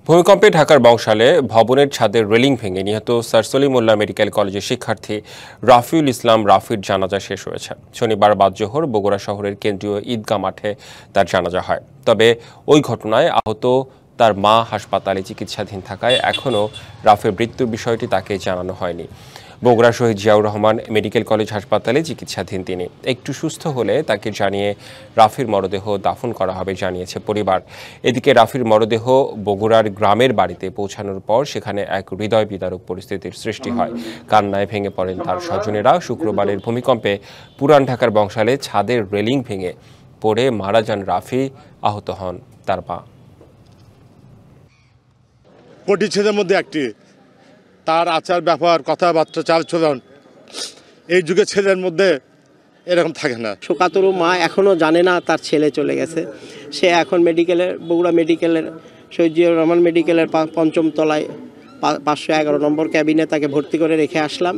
ভূমিকম্পে ঢাকার বংশালে ভবনের ছাদের রেলিং ভেঙে নিহত স্যার সলিমুল্লাহ মেডিকেল কলেজের শিক্ষার্থী রাফিউল ইসলাম রাফির জানাজা শেষ হয়েছে। শনিবার বাদ জোহর বগুড়া শহরের কেন্দ্রীয় ঈদগাহ মাঠে তার জানাজা হয়। তবে ওই ঘটনায় আহত তার মা হাসপাতালে চিকিৎসাধীন থাকায় এখনও রাফির মৃত্যুর বিষয়টি তাকে জানানো হয়নি। বগুড়া শহীদ জিয়াউর রহমান মেডিকেল কলেজ হাসপাতালে চিকিৎসাধীন তিনি। একটু সুস্থ হলে তাকে জানিয়ে রাফির মরদেহ দাফন করা হবে জানিয়েছে পরিবার। এদিকে রাফির মরদেহ বগুড়ার গ্রামের বাড়িতে পৌঁছানোর পর সেখানে এক হৃদয় বিদারক পরিস্থিতির সৃষ্টি হয়। কান্নায় ভেঙে পড়েন তার স্বজনেরা। শুক্রবারের ভূমিকম্পে পুরান ঢাকার বংশালে ছাদের রেলিং ভেঙে পড়ে মারা যান রাফি, আহত হন তার মা। কোটি ছেলের মধ্যে একটি, তার আচার ব্যবহার কথাবার্তা চালচলন এই যুগে ছেলের মধ্যে এরকম থাকে না। শোকাতুর মা এখনও জানে না তার ছেলে চলে গেছে। সে এখন বগুড়া মেডিকেলের শহীদ জিয়াউর রহমান মেডিকেলের ৫ম তলায় ৫১১ নম্বর ক্যাবিনে তাকে ভর্তি করে রেখে আসলাম।